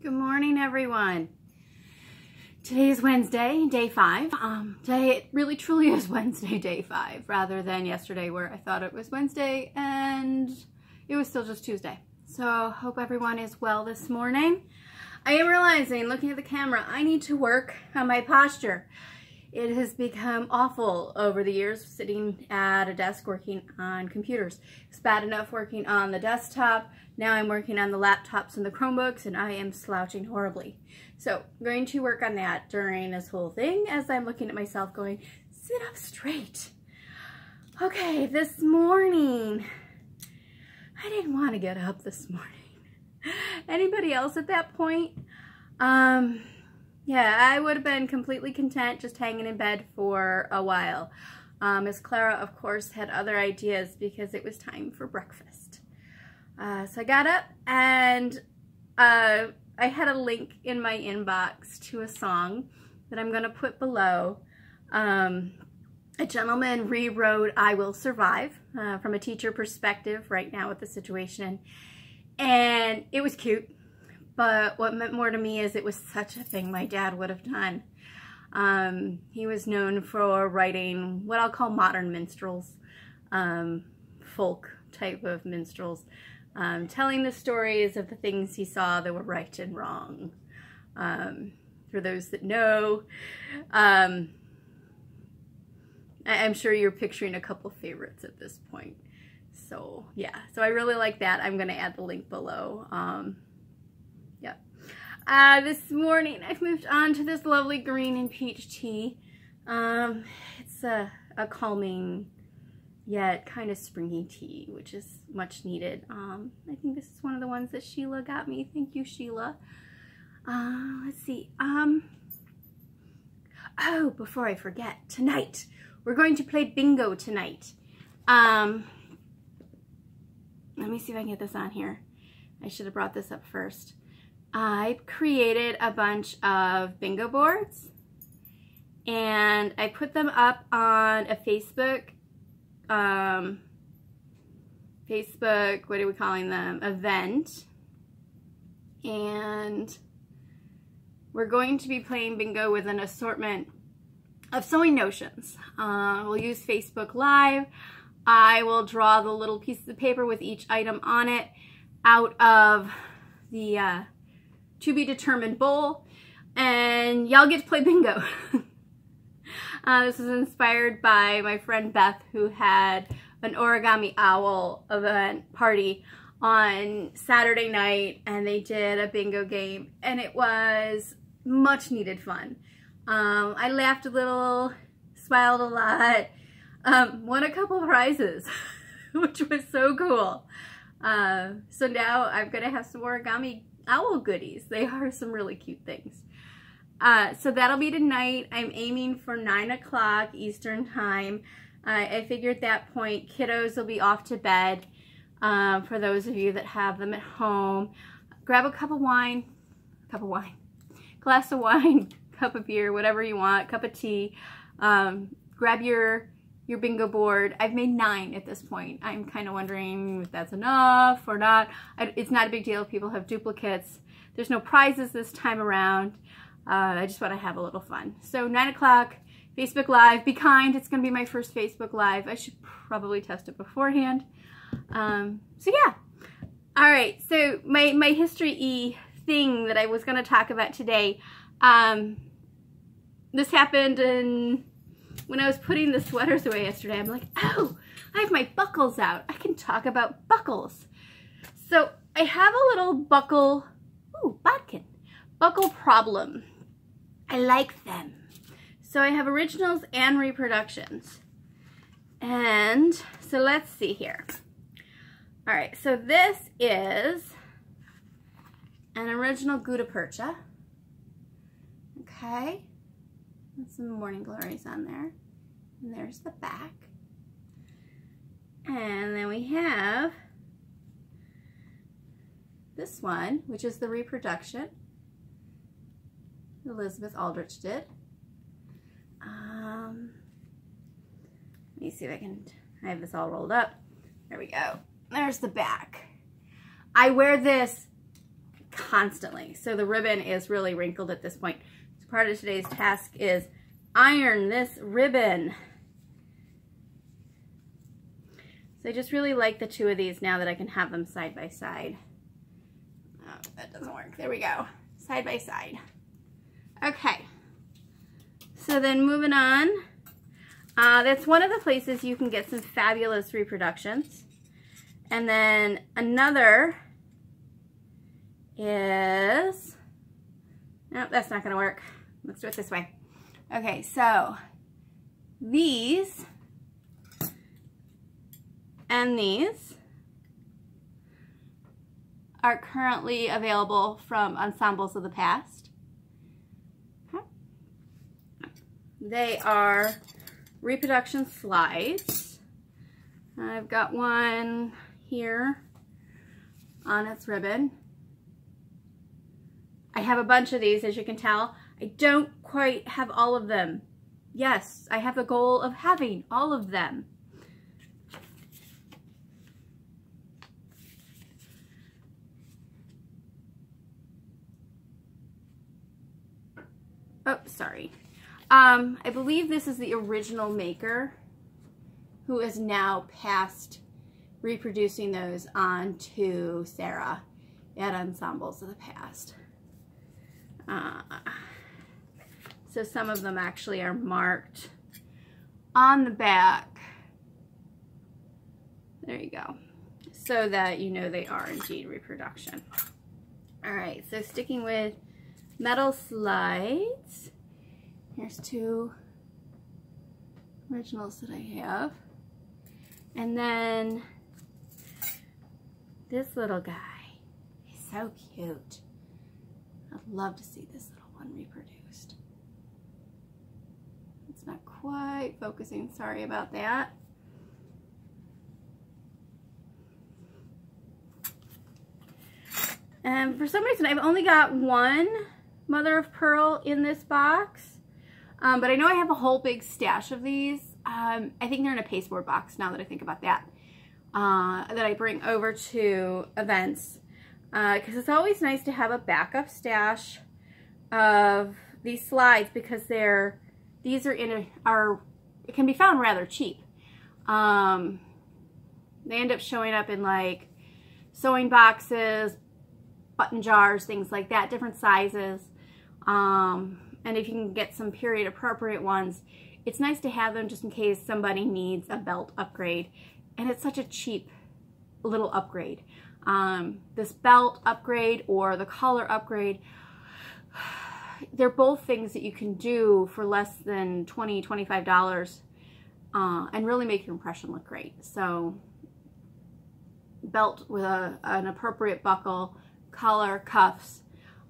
Good morning, everyone. Today is Wednesday, day 5. Today it really truly is Wednesday, day 5, rather than yesterday where I thought it was Wednesday and it was still just Tuesday. So hope everyone is well this morning. I am realizing, looking at the camera, I need to work on my posture. It has become awful over the years sitting at a desk working on computers. It's bad enough working on the desktop. Now I'm working on the laptops and the Chromebooks and I am slouching horribly. So I'm going to work on that during this whole thing as I'm looking at myself going, sit up straight. Okay, this morning, I didn't want to get up this morning. Anybody else at that point? Yeah, I would have been completely content just hanging in bed for a while. Miss Clara, of course, had other ideas because it was time for breakfast. So I got up and I had a link in my inbox to a song that I'm going to put below. A gentleman rewrote I Will Survive from a teacher perspective right now with the situation. And it was cute. But what meant more to me is it was such a thing my dad would have done. He was known for writing what I'll call modern minstrels, folk type of minstrels, telling the stories of the things he saw that were right and wrong. For those that know, I'm sure you're picturing a couple favorites at this point. So yeah, so I really like that. I'm going to add the link below. This morning I've moved on to this lovely green and peach tea. It's a calming yet kind of springy tea, which is much needed. I think this is one of the ones that Sheila got me. Thank you, Sheila. Let's see. Oh, before I forget, tonight we're going to play bingo tonight. Let me see if I can get this on here. I should have brought this up first. I created a bunch of bingo boards and I put them up on a Facebook, what are we calling them, event. And we're going to be playing bingo with an assortment of sewing notions. We'll use Facebook Live. I will draw the little pieces of paper with each item on it out of the to be determined bowl, and y'all get to play bingo. This is inspired by my friend Beth, who had an Origami Owl event party on Saturday night, and they did a bingo game, and it was much needed fun. I laughed a little, smiled a lot, won a couple prizes, which was so cool. So now I'm gonna have some Origami Owl goodies. They are some really cute things. So that'll be tonight. I'm aiming for 9 o'clock Eastern time. I figure at that point kiddos will be off to bed. For those of you that have them at home, grab a cup of wine, glass of wine, cup of beer, whatever you want, cup of tea. Grab your bingo board. I've made 9 at this point. I'm kind of wondering if that's enough or not. It's not a big deal if people have duplicates. There's no prizes this time around. I just want to have a little fun. So 9 o'clock, Facebook Live. Be kind. It's going to be my first Facebook Live. I should probably test it beforehand. So yeah. All right. So my history thing that I was going to talk about today. This happened when I was putting the sweaters away yesterday. I'm like, oh, I have my buckles out. I can talk about buckles. So I have a little buckle, bodkin, buckle problem. I like them. So I have originals and reproductions. And so let's see here. All right, so this is an original Gutta Percha. Okay. Some morning glories on there, and there's the back, and then we have this one, which is the reproduction Elizabeth Aldrich did. Let me see if I have this all rolled up. There we go. There's the back. I wear this constantly. So the ribbon is really wrinkled at this point. So part of today's task is iron this ribbon. So I just really like the two of these now that I can have them side by side. Oh, that doesn't work. There we go. Side by side. Okay. So then moving on. That's one of the places you can get some fabulous reproductions. And then another is, no, that's not going to work. Let's do it this way. Okay, so these and these are currently available from Ensembles of the Past. Okay. They are reproduction slides. I've got one here on its ribbon. I have a bunch of these, as you can tell. I don't quite have all of them. Yes, I have the goal of having all of them. Oh, sorry. I believe this is the original maker who is now passed reproducing those on to Sarah at Ensembles of the Past. So some of them actually are marked on the back. There you go. So that you know they are indeed reproduction. All right, so sticking with metal slides. Here's two originals that I have. And then this little guy. He's so cute. I'd love to see this little one reproduced. It's not quite focusing, sorry about that. And for some reason, I've only got one mother of pearl in this box. But I know I have a whole big stash of these. I think they're in a pasteboard box now that I think about that. That I bring over to events. Because it's always nice to have a backup stash of these slides because these are it can be found rather cheap. They end up showing up in like sewing boxes, button jars, things like that, different sizes. And if you can get some period appropriate ones, it's nice to have them just in case somebody needs a belt upgrade. And it's such a cheap little upgrade. This belt upgrade or the collar upgrade, they're both things that you can do for less than $20, $25 and really make your impression look great. So belt with an appropriate buckle, collar, cuffs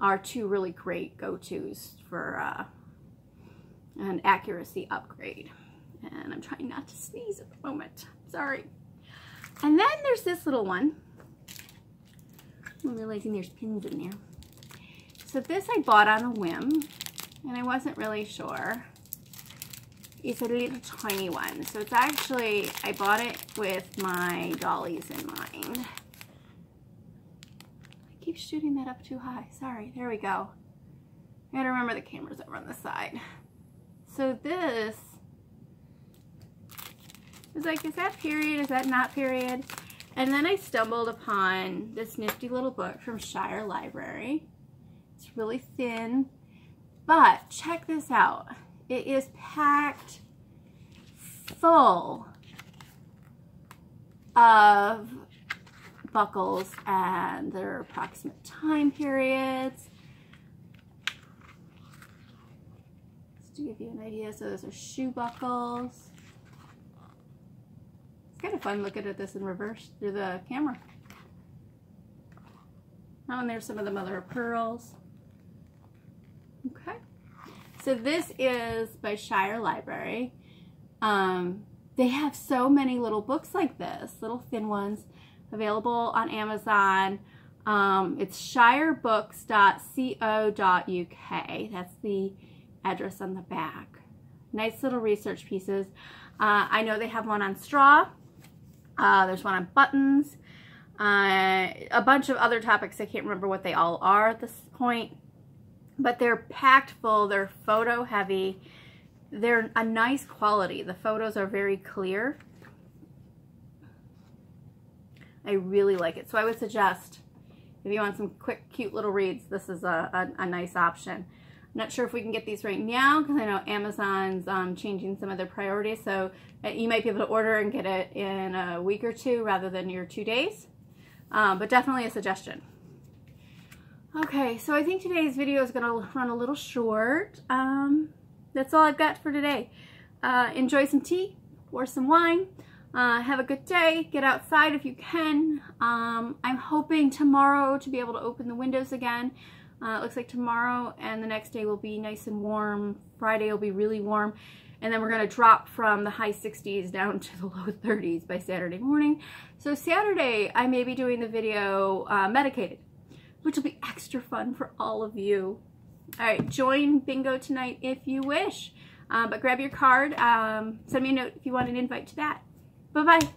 are two really great go-tos for an accuracy upgrade. And I'm trying not to sneeze at the moment. Sorry. And then there's this little one. I'm realizing there's pins in there. So this I bought on a whim, and I wasn't really sure. It's a little tiny one. So it's actually, I bought it with my dollies in mind. I keep shooting that up too high. Sorry, there we go. I gotta remember the camera's over on the side. So this is like, is that period? Is that not period? And then I stumbled upon this nifty little book from Shire Library. It's really thin, but check this out. It is packed full of buckles and their approximate time periods. Just to give you an idea, so those are shoe buckles. It's kind of fun looking at this in reverse through the camera. Oh, and there's some of the mother of pearls. Okay. So this is by Shire Library. They have so many little books like this, little thin ones, available on Amazon. It's shirebooks.co.uk. That's the address on the back. Nice little research pieces. I know they have one on straw. There's one on buttons. a bunch of other topics. I can't remember what they all are at this point, but they're packed full. They're photo heavy. They're a nice quality. The photos are very clear. I really like it. So I would suggest, if you want some quick, cute little reads, this is a nice option. I'm not sure if we can get these right now because I know Amazon's changing some of their priorities. So you might be able to order and get it in a week or two rather than your 2 days. But definitely a suggestion. Okay, so I think today's video is going to run a little short. That's all I've got for today. Enjoy some tea or some wine. Have a good day. Get outside if you can. I'm hoping tomorrow to be able to open the windows again. It looks like tomorrow and the next day will be nice and warm. Friday will be really warm. And then we're going to drop from the high 60s down to the low 30s by Saturday morning. So Saturday, I may be doing the video medicated, which will be extra fun for all of you. All right, join bingo tonight if you wish. But grab your card. Send me a note if you want an invite to that. Bye-bye.